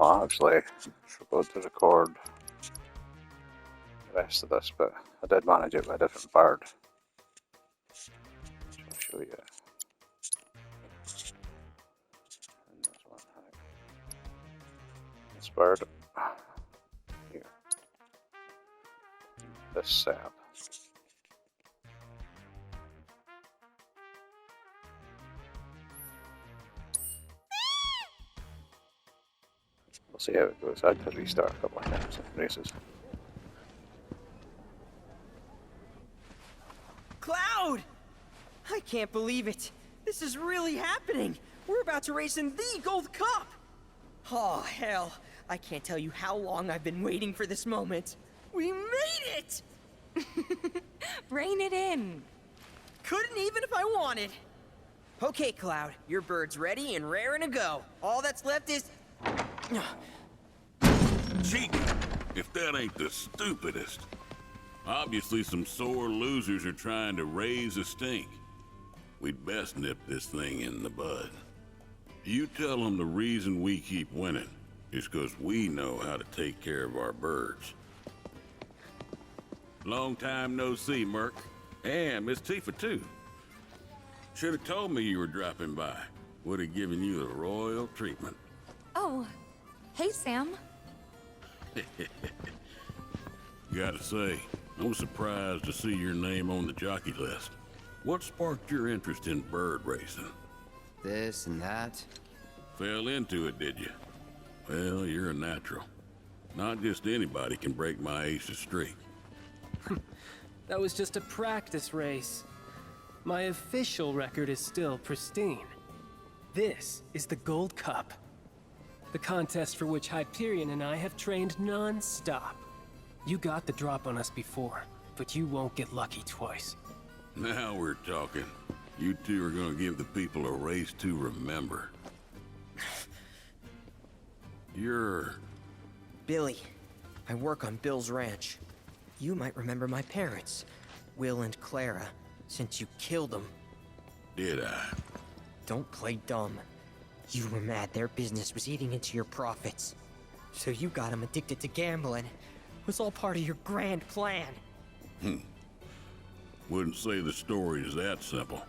Oh, actually, I forgot to record the rest of this, but I did manage it with a different bird. So I'll show you. And there's one hack. This bird here. This setup. We'll see how it goes. I had to restart a couple of times in races. Cloud! I can't believe it. This is really happening. We're about to race in the Gold Cup. Oh, hell. I can't tell you how long I've been waiting for this moment. We made it! Rein it in. Couldn't even if I wanted. Okay, Cloud. Your bird's ready and raring to go. All that's left is... Cheating, if that ain't the stupidest. Obviously some sore losers are trying to raise a stink. We'd best nip this thing in the bud. You tell them the reason we keep winning is because we know how to take care of our birds. Long time no see, Merc. And Miss Tifa, too. Should have told me you were dropping by. Would have given you the royal treatment. Oh, hey, Sam. Gotta say, I was surprised to see your name on the jockey list. What sparked your interest in bird racing? This and that. Fell into it, did you? Well, you're a natural. Not just anybody can break my ace's streak. That was just a practice race. My official record is still pristine. This is the Gold Cup. The contest for which Hyperion and I have trained non-stop. You got the drop on us before, but you won't get lucky twice. Now we're talking. You two are gonna give the people a race to remember. You're... Billy. I work on Bill's ranch. You might remember my parents, Will and Clara, since you killed them. Did I? Don't play dumb. You were mad their business was eating into your profits. So you got them addicted to gambling. It was all part of your grand plan. Wouldn't say the story is that simple.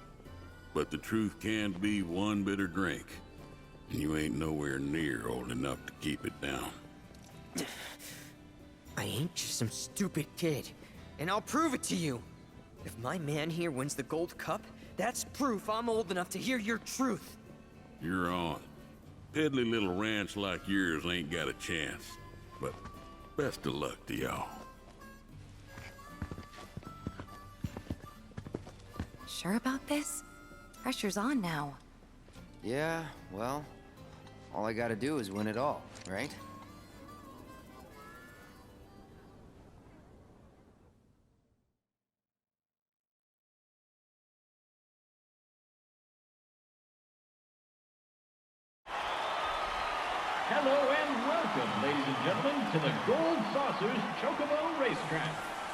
But the truth can be one bitter drink. And you ain't nowhere near old enough to keep it down. I ain't just some stupid kid. And I'll prove it to you. If my man here wins the Gold Cup, that's proof I'm old enough to hear your truth. You're on. Piddly little ranch like yours ain't got a chance. But best of luck to y'all. Sure about this? Pressure's on now. Yeah, well, all I gotta do is win it all, right? Hello and welcome, ladies and gentlemen, to the Gold Saucers Chocobo Racetrack,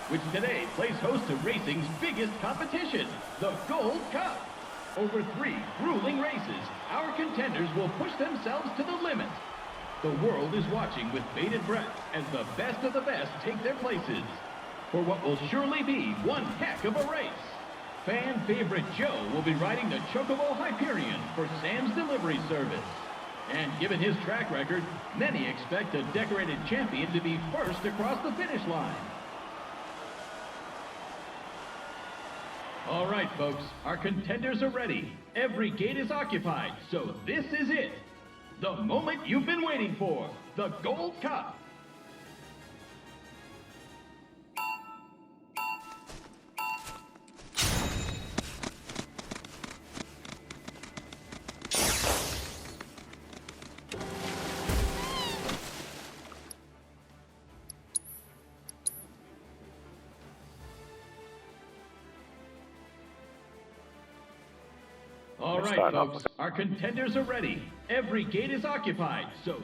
which today plays host to racing's biggest competition, the Gold Cup. Over 3 grueling races, our contenders will push themselves to the limit. The world is watching with bated breath as the best of the best take their places for what will surely be one heck of a race. Fan favorite Joe will be riding the Chocobo Hyperion for Sam's delivery service. And given his track record, many expect a decorated champion to be first across the finish line. All right, folks, our contenders are ready. Every gate is occupied, so this is it. The moment you've been waiting for, the Gold Cup. All right, folks, our contenders are ready. Every gate is occupied, so...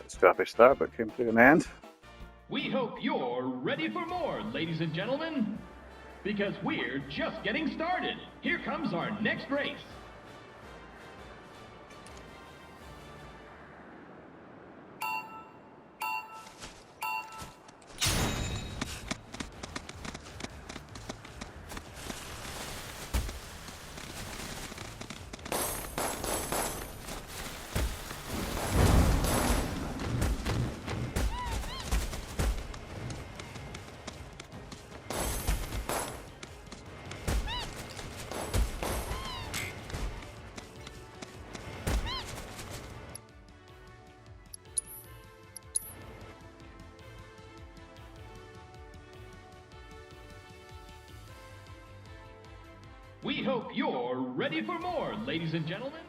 Scrappy start, but came to an end. We hope you're ready for more, ladies and gentlemen. Because we're just getting started. Here comes our next race. We hope you're ready for more, ladies and gentlemen.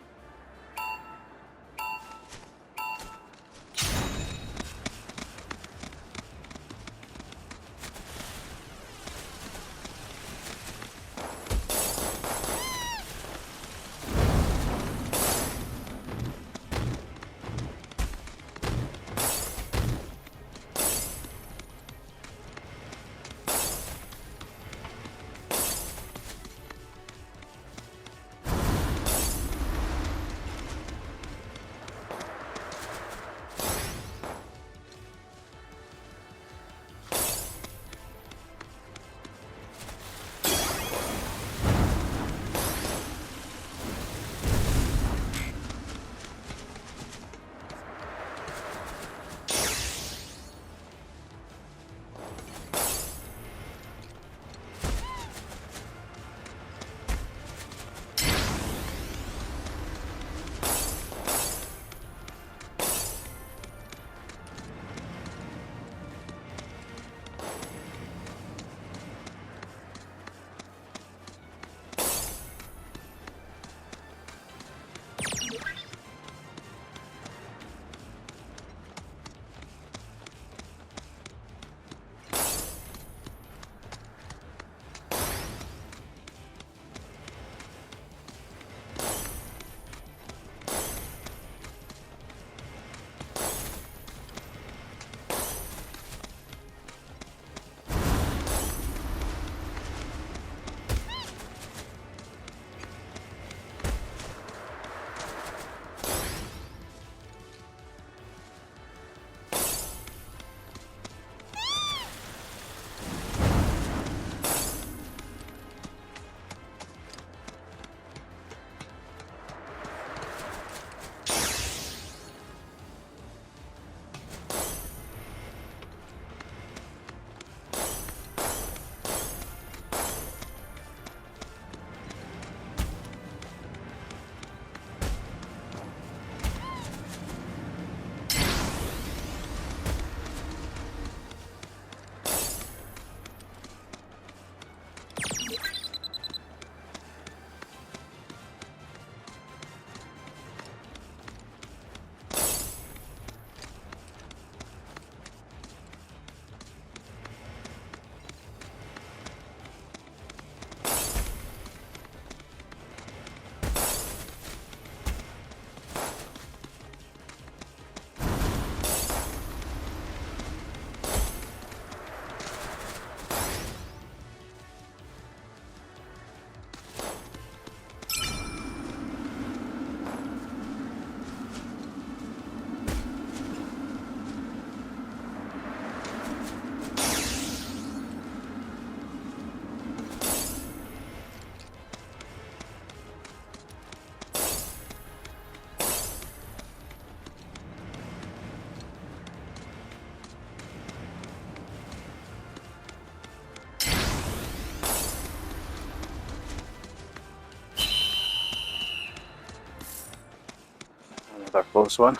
Another close one.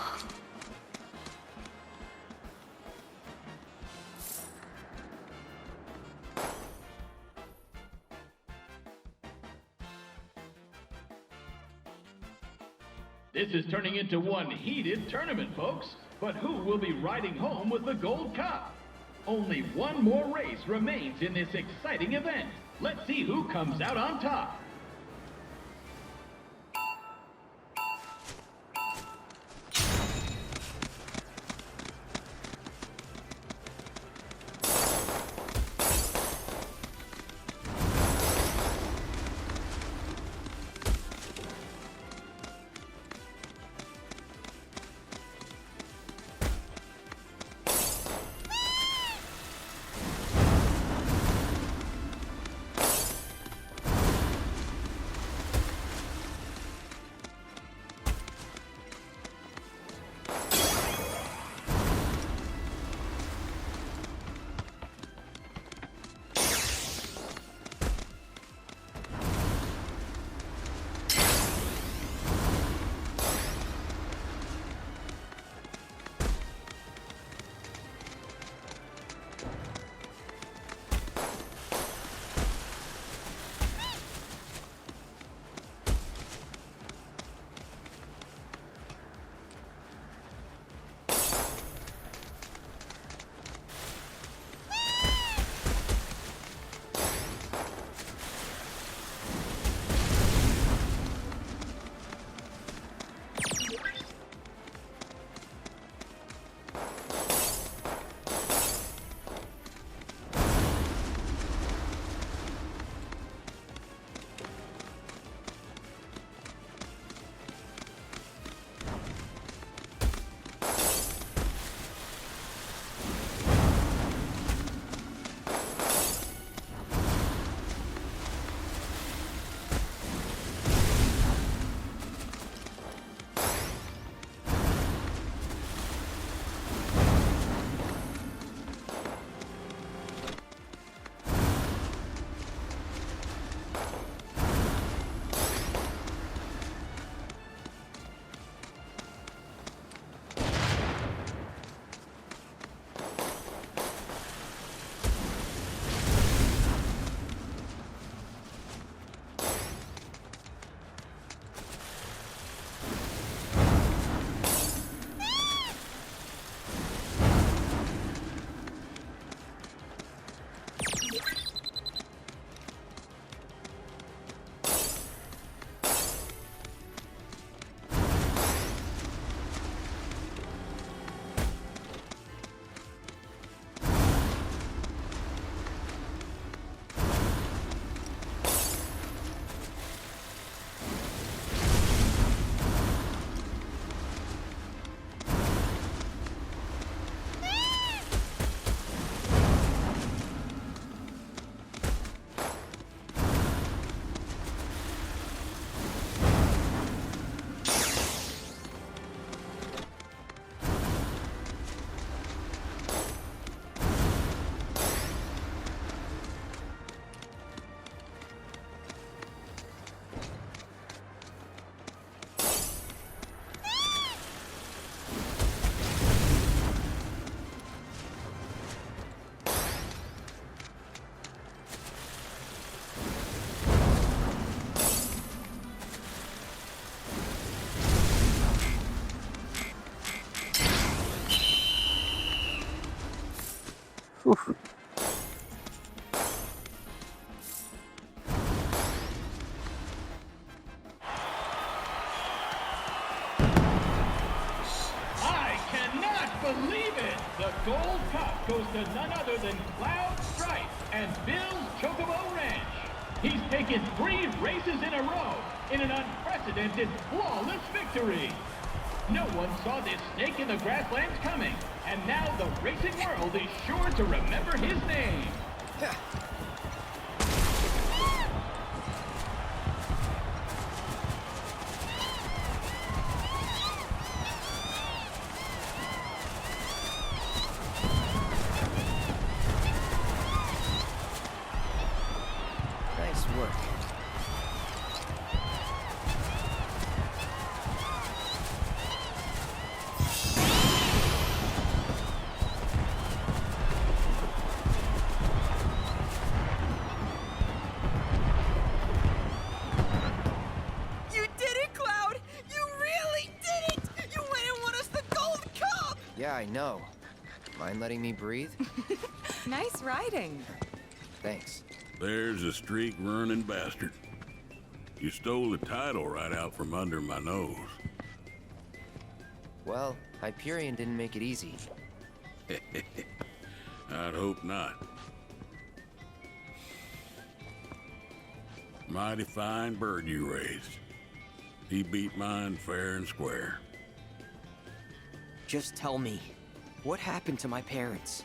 This is turning into one heated tournament, folks. But who will be riding home with the Gold Cup? Only one more race remains in this exciting event. Let's see who comes out on top. I cannot believe it! The Gold Cup goes to none other than Cloud Strife and Bill's Chocobo Ranch. He's taken 3 races in a row in an unprecedented, flawless victory. No one saw this snake in the grasslands coming, and now the racing world is sure to remember his name. Nice work. You did it, Cloud! You really did it! You went and won us the Gold Cup! Yeah, I know. Mind letting me breathe? Nice riding. Thanks. There's a streak-running bastard. You stole the title right out from under my nose. Well, Hyperion didn't make it easy. I'd hope not. Mighty fine bird you raised. He beat mine fair and square. Just tell me, what happened to my parents?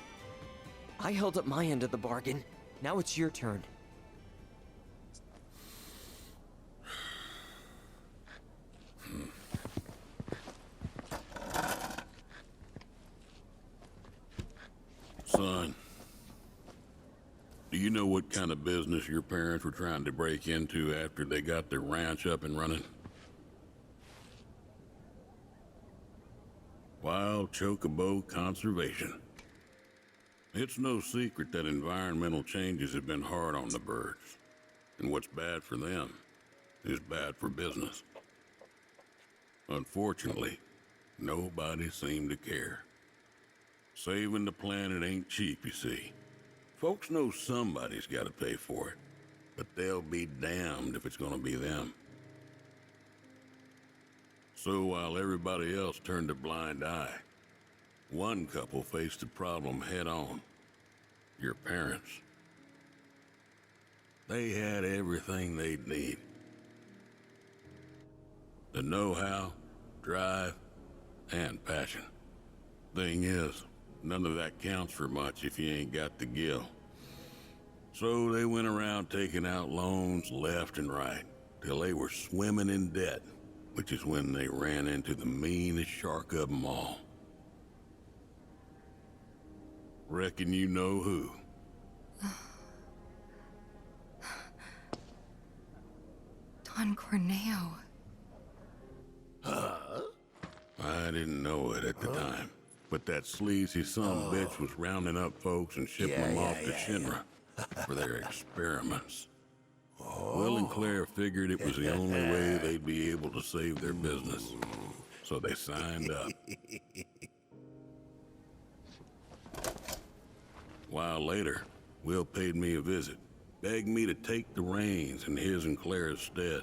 I held up my end of the bargain. Now it's your turn. Son, do you know what kind of business your parents were trying to break into after they got their ranch up and running? Wild Chocobo Conservation. It's no secret that environmental changes have been hard on the birds, and what's bad for them is bad for business. Unfortunately, nobody seemed to care. Saving the planet ain't cheap, you see. Folks know somebody's got to pay for it, but they'll be damned if it's gonna be them. So while everybody else turned a blind eye, one couple faced the problem head on. Your parents. They had everything they'd need. The know-how, drive, and passion. Thing is, none of that counts for much if you ain't got the gill. So they went around taking out loans left and right, till they were swimming in debt, which is when they ran into the meanest shark of them all. Reckon you know who. Don Corneo. I didn't know it at the time, but that sleazy son-of-a-bitch was rounding up folks and shipping them off to Shinra for their experiments. Will and Claire figured it was the only way they'd be able to save their business, so they signed up. A while later, Will paid me a visit, begged me to take the reins in his and Claire's stead.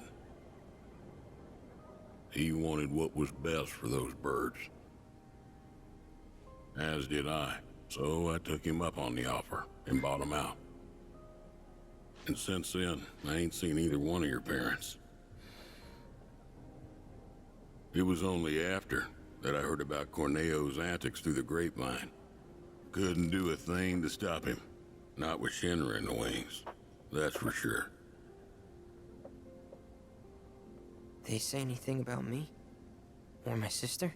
He wanted what was best for those birds. As did I, so I took him up on the offer and bought him out. And since then, I ain't seen either one of your parents. It was only after that I heard about Corneo's antics through the grapevine. Couldn't do a thing to stop him. Not with Shinra in the wings, that's for sure. They say anything about me? Or my sister?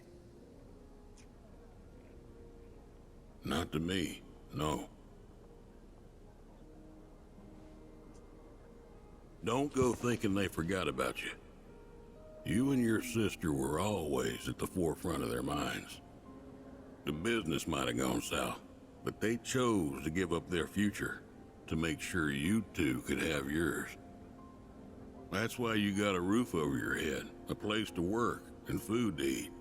Not to me, no. Don't go thinking they forgot about you. You and your sister were always at the forefront of their minds. The business might have gone south, but they chose to give up their future to make sure you two could have yours. That's why you got a roof over your head, a place to work, and food to eat.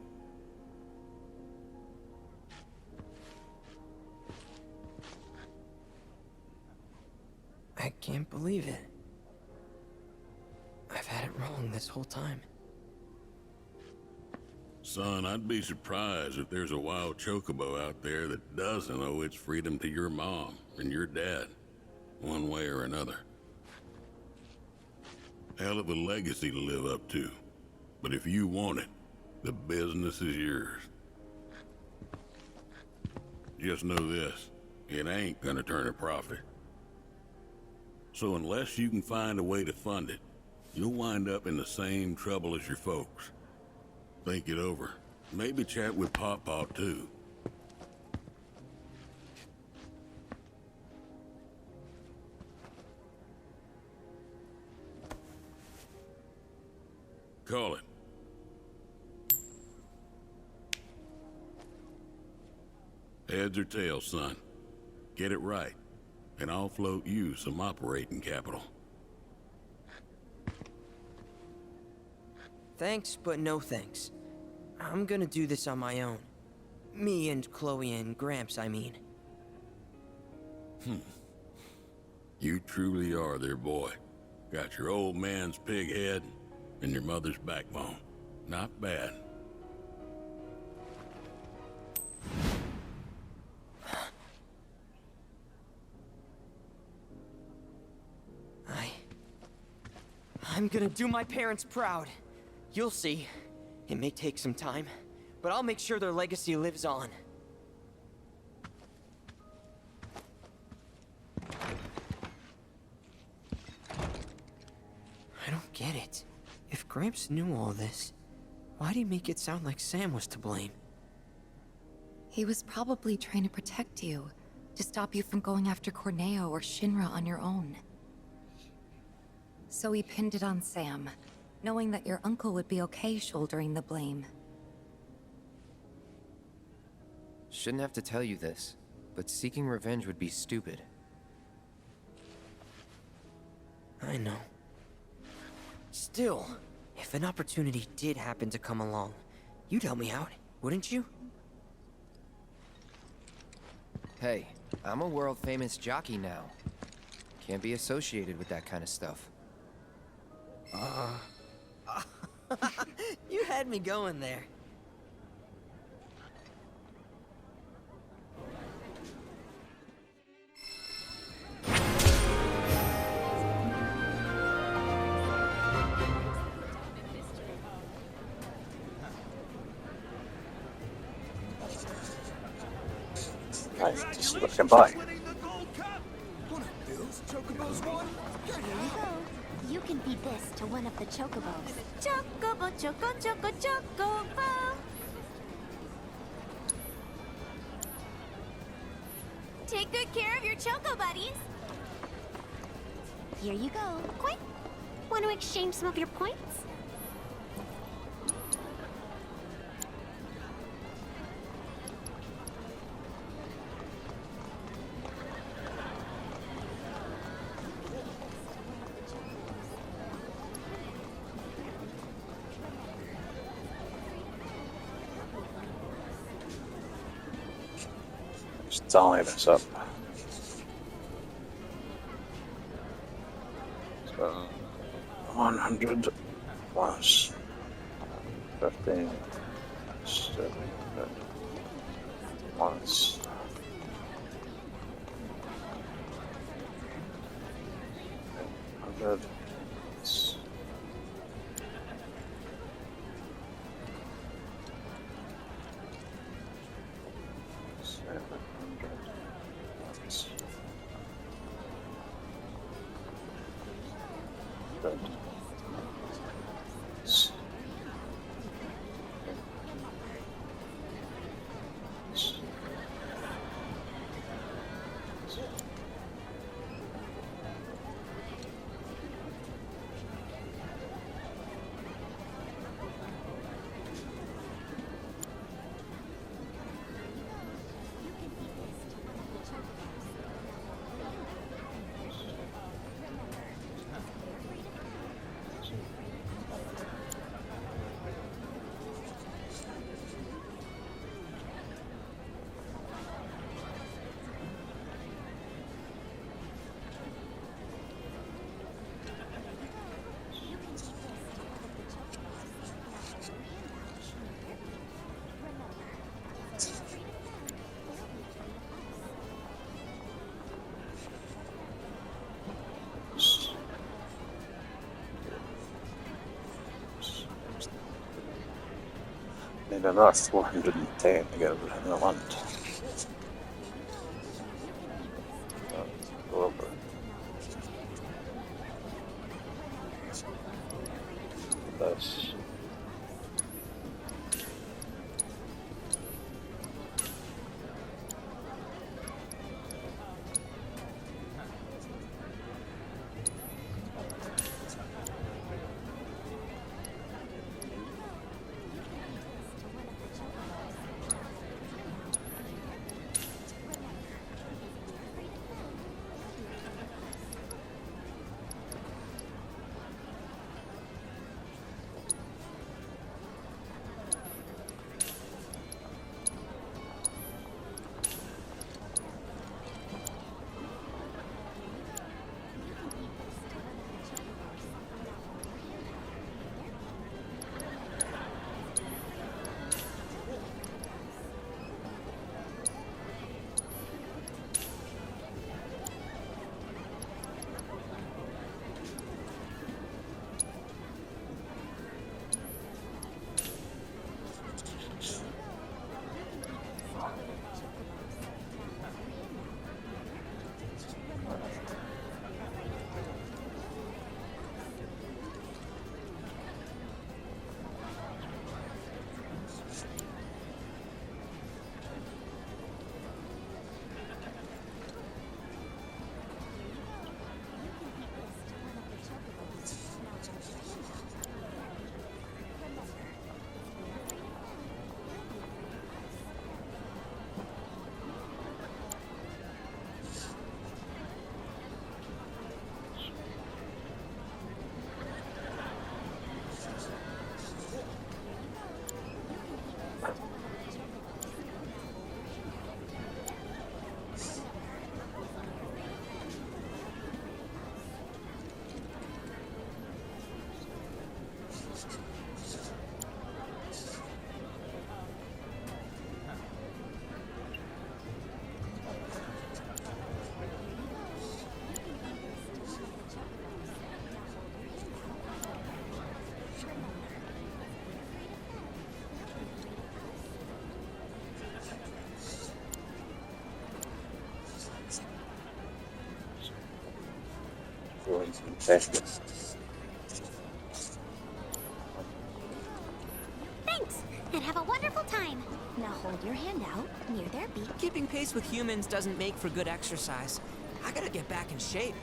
I can't believe it. I've had it wrong this whole time. Son, I'd be surprised if there's a wild chocobo out there that doesn't owe its freedom to your mom and your dad, one way or another. Hell of a legacy to live up to, but if you want it, the business is yours. Just know this, it ain't gonna turn a profit. So unless you can find a way to fund it, you'll wind up in the same trouble as your folks. Think it over. Maybe chat with Pop too. Call it. Heads or tails, son. Get it right, and I'll float you some operating capital. Thanks, but no thanks. I'm gonna do this on my own. Me and Chloe and Gramps, I mean. You truly are their boy. Got your old man's pig head and your mother's backbone. Not bad. I'm gonna do my parents proud. You'll see. It may take some time, but I'll make sure their legacy lives on. I don't get it. If Gramps knew all this, why'd he make it sound like Sam was to blame? He was probably trying to protect you, to stop you from going after Corneo or Shinra on your own. So he pinned it on Sam, knowing that your uncle would be okay shouldering the blame. Shouldn't have to tell you this, but seeking revenge would be stupid. I know. Still, if an opportunity did happen to come along, you'd help me out, wouldn't you? Hey, I'm a world-famous jockey now. Can't be associated with that kind of stuff. You had me going there. Right, just looking by. Here you go. You can feed this to one of the chocobos. Chocobo, chocobo. Take good care of your choco buddies. Here you go. Quick. Want to exchange some of your points? Just tally this up. So 100 plus 15 700 plus 100 plus 700 plus 30. Need another 410 to get everything I want. Go over. This. Thanks, and have a wonderful time. Now hold your hand out near their beak. Keeping pace with humans doesn't make for good exercise. I gotta get back in shape.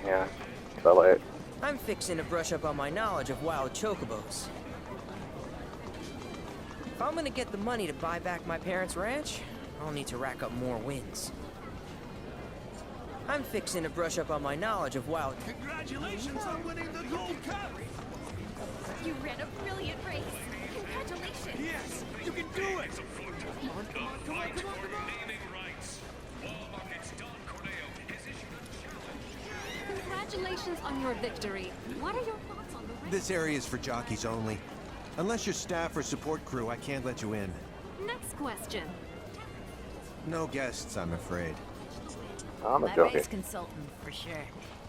Yeah, fell out. I'm fixing to brush up on my knowledge of wild chocobos. If I'm gonna get the money to buy back my parents' ranch, I'll need to rack up more wins. I'm fixing to brush up on my knowledge of wild... Congratulations on winning the Gold Cup! You ran a brilliant race. Congratulations. Yes, you can do it! Congratulations on your victory. What are your thoughts on the race? This area is for jockeys only. Unless you're staff or support crew, I can't let you in. Next question. No guests, I'm afraid. I'm a My jockey. race consultant, for sure.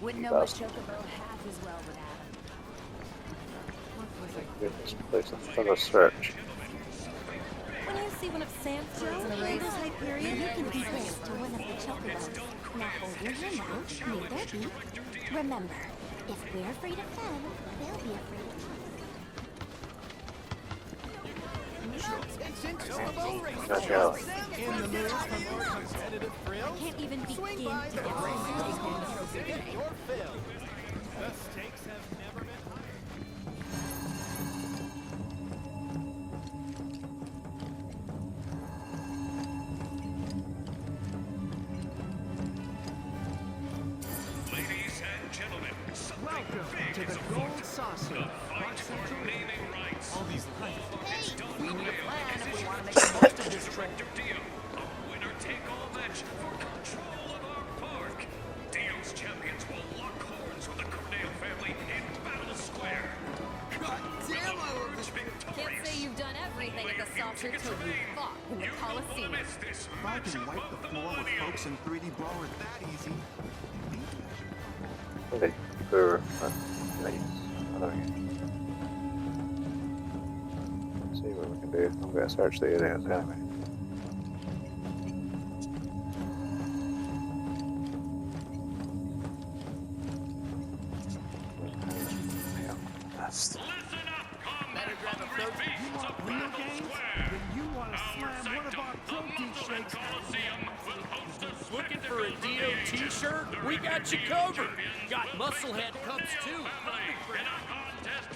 Wouldn't know a chocobo half as well without him. This place for the search. When you see one of Sam's girls in a race, Hyperion, you can be this to one of the chocobos. Now hold your hand out near their beak. Remember, if we're afraid of them, they'll be afraid of us. Gotcha. In the mood for more competitive thrills? Can't even begin Swing to by get the ready. get your fill. The stakes have never been higher. Ladies and gentlemen, Welcome to the Gold Saucer. naming rights. All these We need a plan if we want to make the most of this trip. Deal. A winner-take-all match for control of our park. If I can wipe the floor with folks in 3D Brawler that easy, maybe I should. Pretty poor. Nice. Let's see what we can do. I'm going to search the areas anyway. That's Better grab a protein. You want real games? Then you want to slam one of our protein shakes. Looking for a Dio t-shirt? We got you covered. Got musclehead cups too.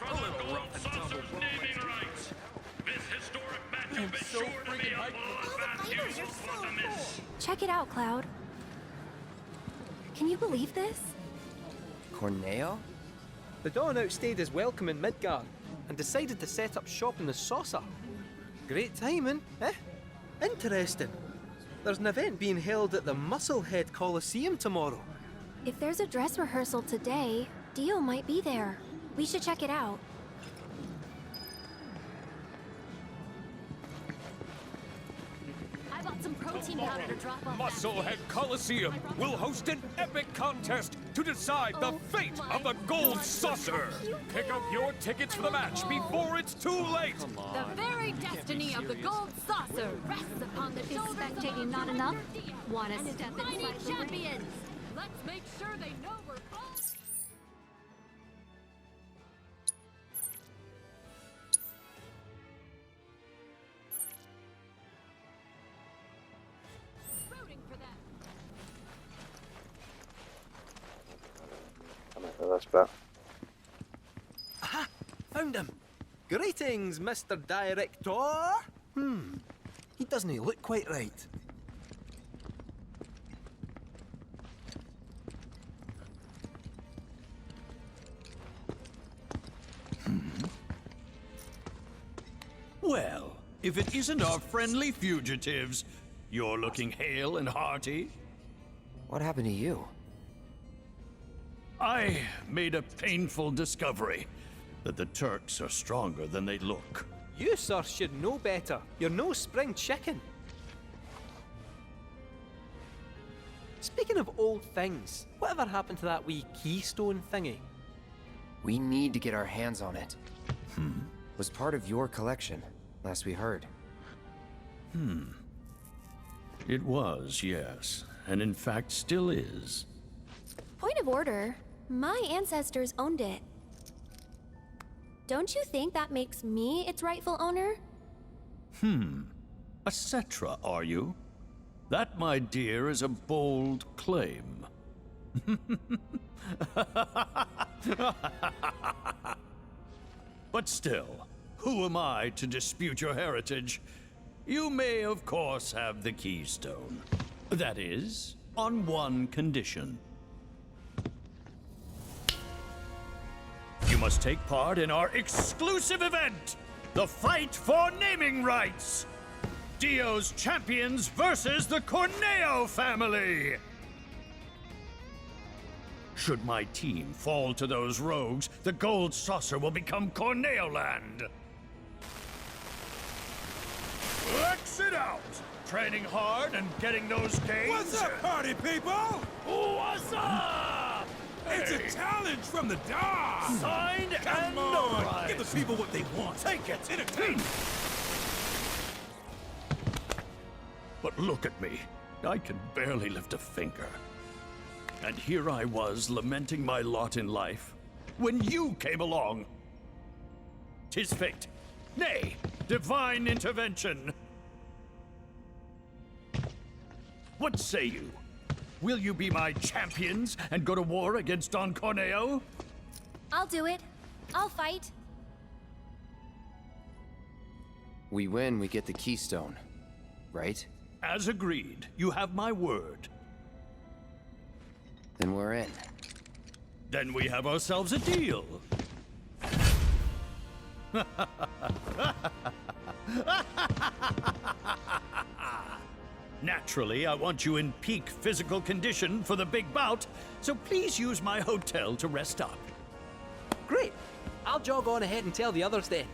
A little rough and tumble. I'm so freaking hyped. Check it out, Cloud. Can you believe this? Corneo? The Dawn outstayed his welcome in Midgard and decided to set up shop in the Saucer. Great timing, eh? Interesting. There's an event being held at the Musclehead Coliseum tomorrow. If there's a dress rehearsal today, Dio might be there. We should check it out. I bought some protein powder to drop off. Musclehead Coliseum will host an epic contest to decide the fate of the Gold Saucer. Pick up your tickets for the match before it's too late. The very destiny of the Gold Saucer rests upon the shoulders of spectating not enough. Want to step inside champions? Let's make sure they know we're both. Rooting for them. coming to this bit. Aha! Found him! Greetings, Mr. Director! He doesn't look quite right. Well, if it isn't our friendly fugitives, you're looking hale and hearty. What happened to you? I made a painful discovery that the Turks are stronger than they look. You, sir, should know better. You're no spring chicken. Speaking of old things, whatever happened to that wee keystone thingy? We need to get our hands on it. Was part of your collection, last we heard. It was, yes, and in fact still is. Point of order. My ancestors owned it. Don't you think that makes me its rightful owner? A Cetra, are you? That, my dear, is a bold claim. But still, who am I to dispute your heritage? You may, of course, have the keystone. That is, on one condition. You must take part in our exclusive event, the Fight for Naming Rights. Dio's champions versus the Corneo family. Should my team fall to those rogues, the Gold Saucer will become Corneo Land. Let's it out! Training hard and getting those gains. What's up, party people? What's up? It's a challenge from the Dawn! Signed Come and on! notarized. Give the people what they want! Take it! Entertain! But look at me. I can barely lift a finger. And here I was lamenting my lot in life when you came along. 'Tis fate. Nay, divine intervention. What say you? Will you be my champions and go to war against Don Corneo? I'll do it. I'll fight. We win, we get the keystone, right? As agreed, you have my word. Then we're in. Then we have ourselves a deal. Naturally, I want you in peak physical condition for the big bout, so please use my hotel to rest up. Great! I'll jog on ahead and tell the others then.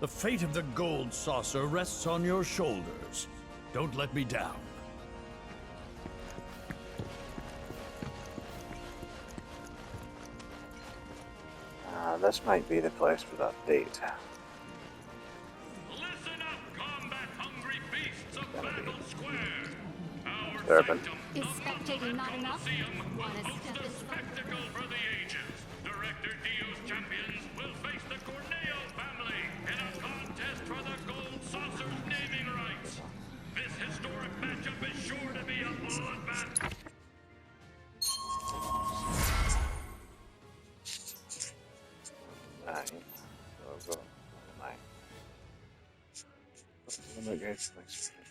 The fate of the gold saucer rests on your shoulders. Don't let me down. This might be the place for that date. Listen up, combat-hungry beasts of Battle Square. Our Urban. Is spectating not enough? Want to hosts step a spectacle for the ages. Director Dio's champions will face the Corneo family in a contest for the Gold Saucer's naming rights. This historic matchup is sure to be a bloodbath.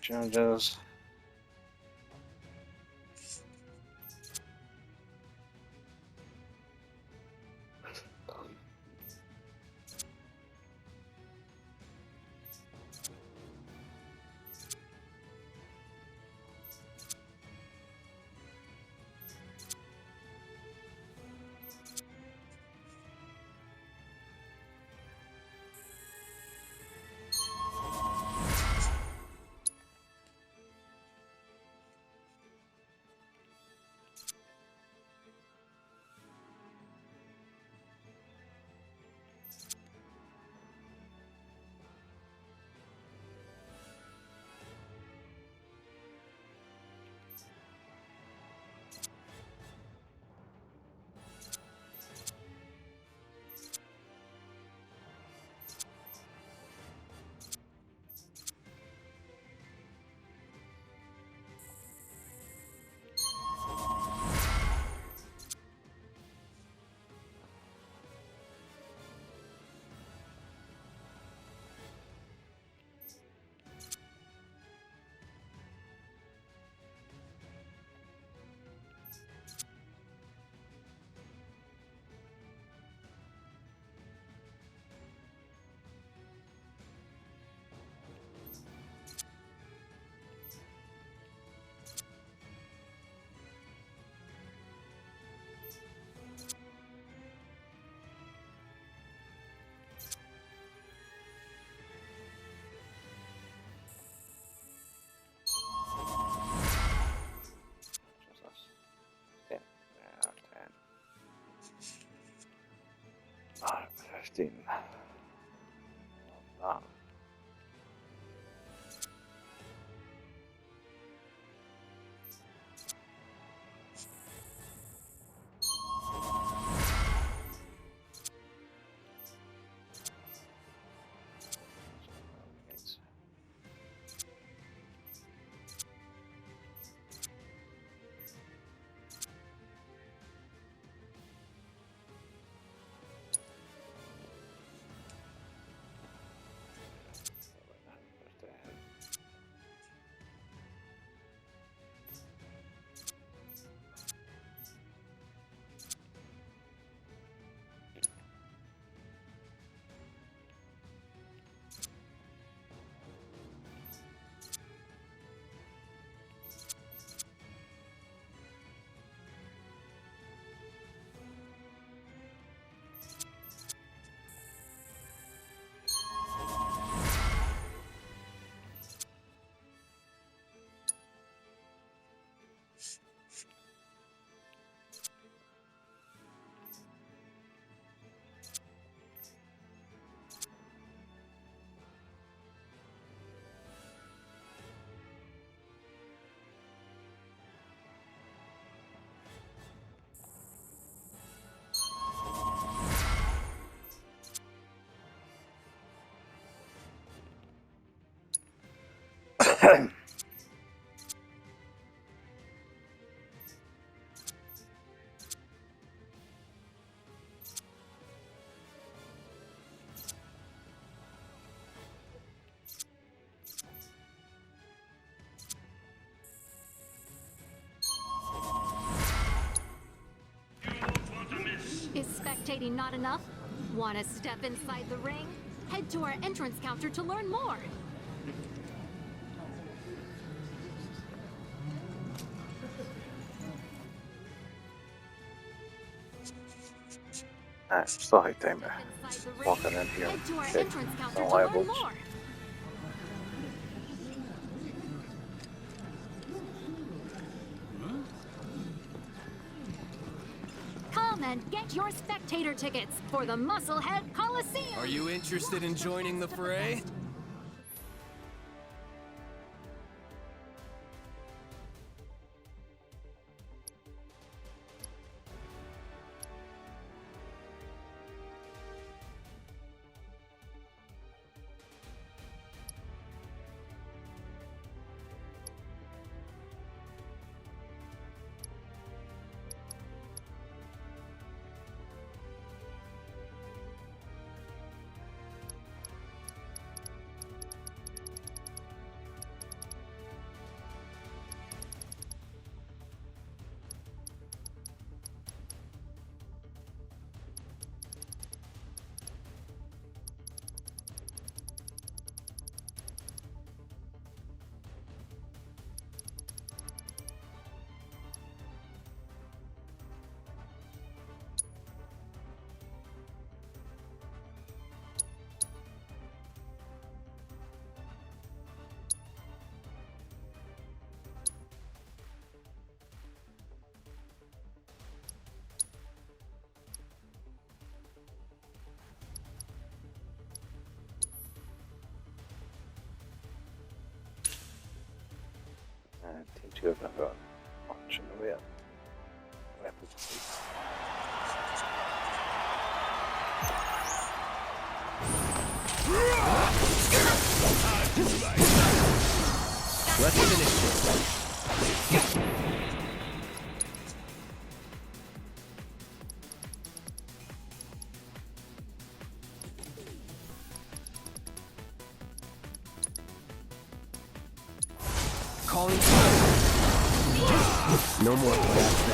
Challenges. Ah, 15. Ah. Is spectating not enough? Want to step inside the ring? Head to our entrance counter to learn more. Alright, still high time walking in here Head to our and entrance counter no to learn labels. more. Come and get your spectator tickets for the Musclehead Coliseum. Are you interested in joining the fray? Team 2 have not got much in the way of weapons. Let's finish this. Calling no more fast.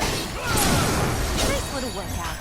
Nice little workout.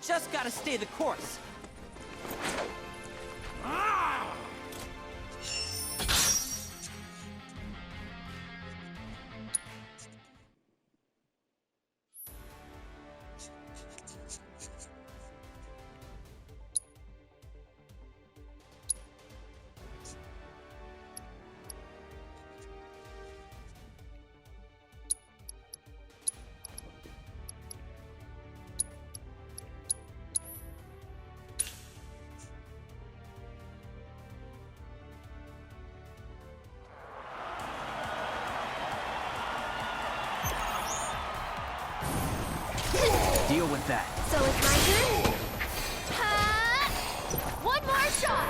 Just gotta stay the course. Deal with that. So it's my turn? One more shot!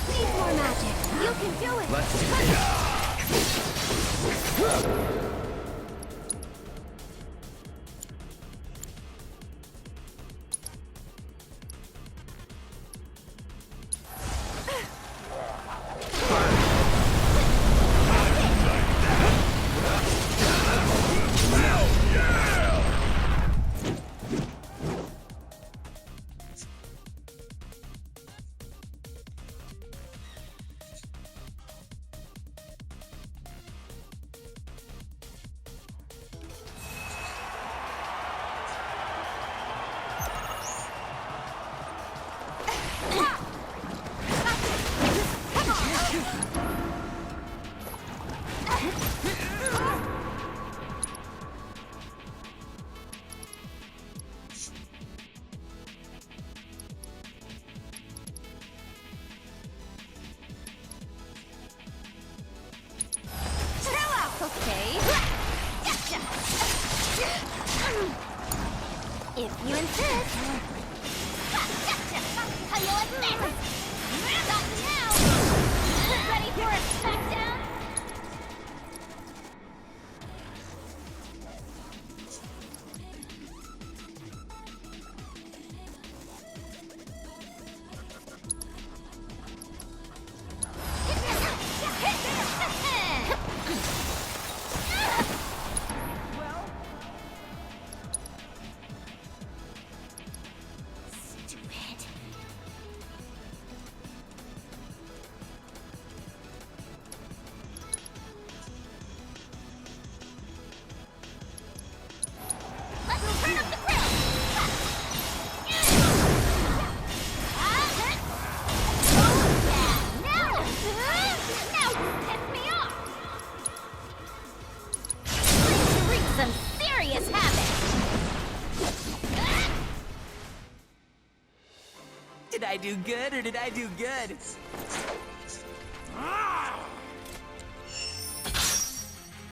Need more magic. You can do it! Let's Okay. If you insist. How you like this? Stop now! Ready for a smackdown? Did I do good or did I do good? Ah!